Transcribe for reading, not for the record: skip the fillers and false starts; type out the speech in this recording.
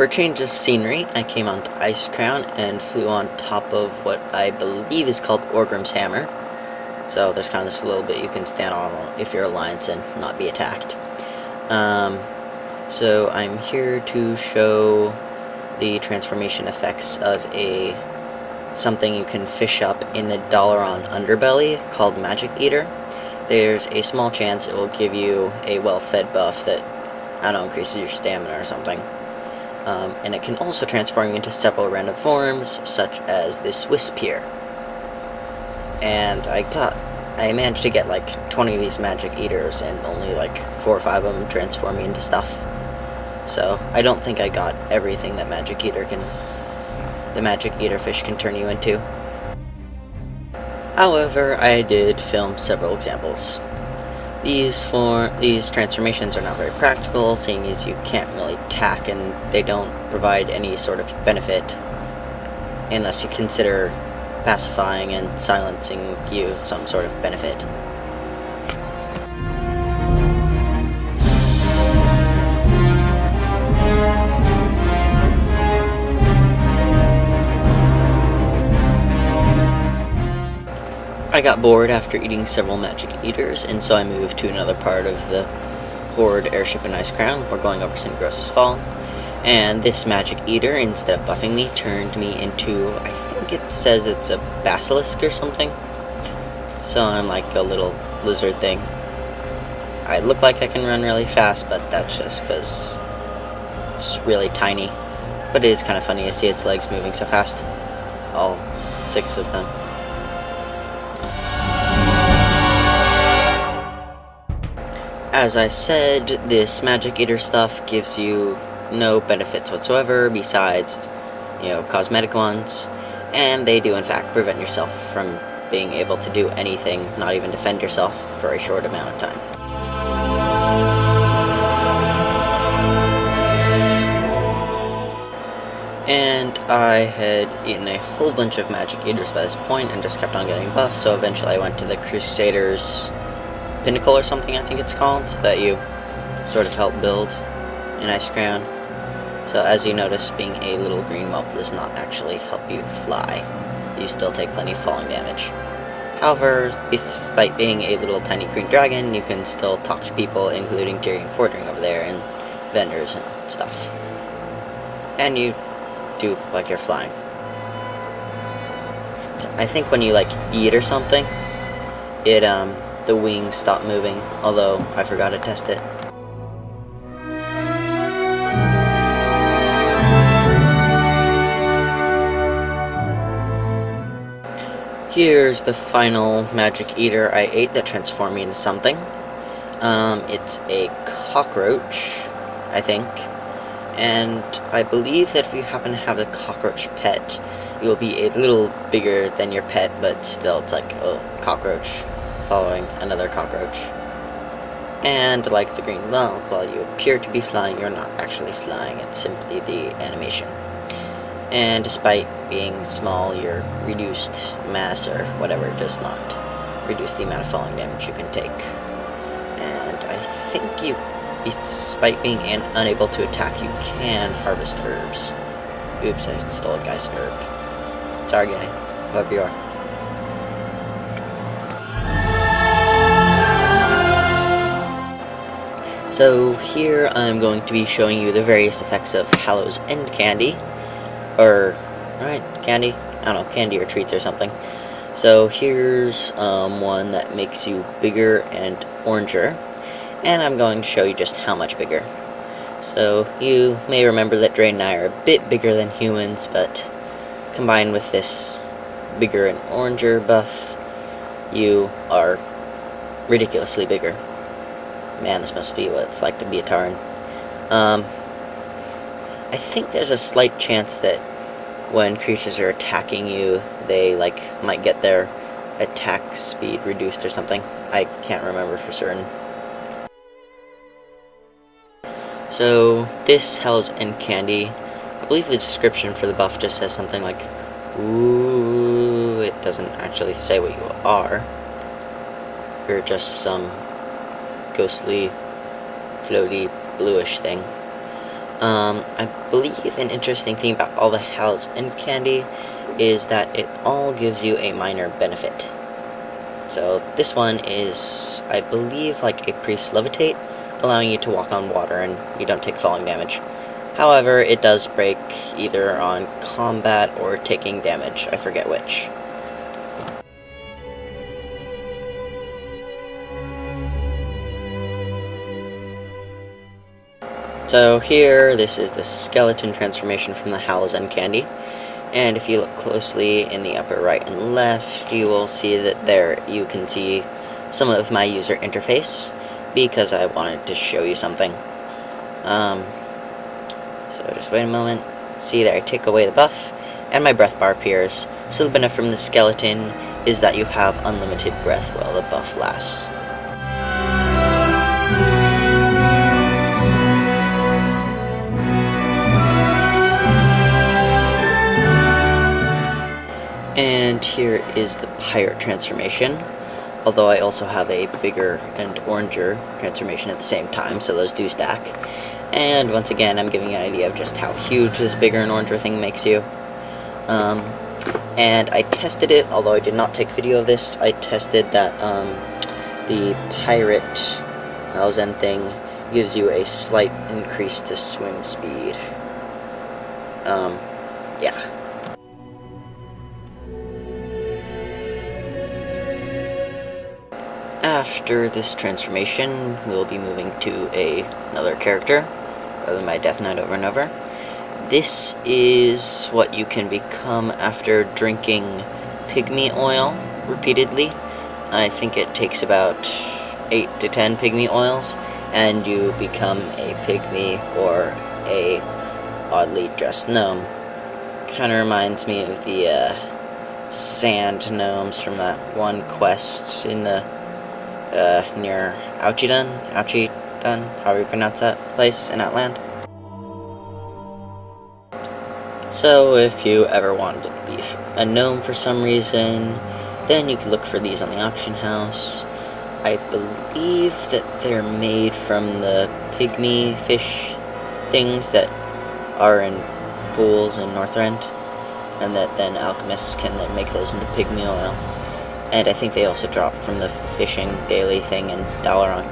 For a change of scenery, I came onto Icecrown and flew on top of what I believe is called Orgrim's Hammer. So there's kind of this little bit you can stand on if you're Alliance and not be attacked. So I'm here to show the transformation effects of something you can fish up in the Dalaran underbelly called Magic Eater. There's a small chance it will give you a well-fed buff that, I don't know, increases your stamina or something. And it can also transform you into several random forms, such as this wisp here. And I managed to get like 20 of these Magic Eaters, and only like 4 or 5 of them transform me into stuff. So I don't think I got everything that the Magic Eater fish can turn you into. However, I did film several examples. These transformations are not very practical, seeing as you can't really attack and they don't provide any sort of benefit unless you consider pacifying and silencing you some sort of benefit. I got bored after eating several Magic Eaters, and so I moved to another part of the Horde airship in Icecrown. We're going over St. Gross's Fall, and this Magic Eater, instead of buffing me, turned me into, I think it says it's a basilisk or something. So I'm like a little lizard thing. I look like I can run really fast, but that's just because it's really tiny. But it is kind of funny to see its legs moving so fast. All 6 of them. As I said, this Magic Eater stuff gives you no benefits whatsoever besides, cosmetic ones, and they do in fact prevent yourself from being able to do anything, not even defend yourself, for a short amount of time. And I had eaten a whole bunch of Magic Eaters by this point and just kept on getting buffed, so eventually I went to the Crusader's Pinnacle or something, I think it's called, that you sort of help build in Icecrown. So as you notice, being a little green whelp does not actually help you fly. You still take plenty of falling damage. However, despite being a little tiny green dragon, you can still talk to people, including Tyrion Fordring over there, and vendors and stuff. And you do look like you're flying. I think when you eat or something, the wings stop moving, although I forgot to test it. Here's the final Magic Eater I ate that transformed me into something. It's a cockroach, I think. And I believe that if you happen to have the cockroach pet, it will be a little bigger than your pet, but still it's like a cockroach following another cockroach. And like the green whelp, while you appear to be flying, you're not actually flying, it's simply the animation. And despite being small, your reduced mass or whatever does not reduce the amount of falling damage you can take. And I think despite being unable to attack, you can harvest herbs. Oops, I stole a guy's herb. Sorry guy, whoever you are. So here I'm going to be showing you the various effects of Hallow's End candy. Candy? I don't know, candy or treats or something. So here's one that makes you bigger and oranger. And I'm going to show you just how much bigger. So you may remember that Drain and I are a bit bigger than humans, but combined with this bigger and oranger buff, you are ridiculously bigger. Man, this must be what it's like to be a Tauren. I think there's a slight chance that when creatures are attacking you, they might get their attack speed reduced or something. I can't remember for certain. So this Hell's End candy, I believe the description for the buff just says something like, ooh, it doesn't actually say what you are. You're just some ghostly, floaty, bluish thing. I believe an interesting thing about all the House and candy is that it all gives you a minor benefit. So this one is, I believe, like a priest levitate, allowing you to walk on water and you don't take falling damage. However, it does break either on combat or taking damage, I forget which. So here, this is the skeleton transformation from the Howl's End candy. And if you look closely in the upper right and left, you will see that there you can see some of my user interface, because I wanted to show you something. So just wait a moment. See there, I take away the buff, and my breath bar appears. So the benefit from the skeleton is that you have unlimited breath while the buff lasts. And here is the pirate transformation, although I also have a bigger and oranger transformation at the same time, so those do stack. And once again, I'm giving you an idea of just how huge this bigger and oranger thing makes you. And I tested it, although I did not take video of this. I tested that the pirate Zen thing gives you a slight increase to swim speed. Yeah. After this transformation, we'll be moving to another character, rather than my Death Knight over and over. This is what you can become after drinking pygmy oil repeatedly. I think it takes about 8 to 10 pygmy oils, and you become a pygmy or a oddly dressed gnome. Kinda reminds me of the sand gnomes from that one quest in the near Ouchidun, however you pronounce that place in Outland. So if you ever wanted to be a gnome for some reason, then you could look for these on the auction house. I believe that they're made from the pygmy fish things that are in pools in Northrend, and that then alchemists can then make those into pygmy oil. And I think they also drop from the fishing daily thing in Dalaran.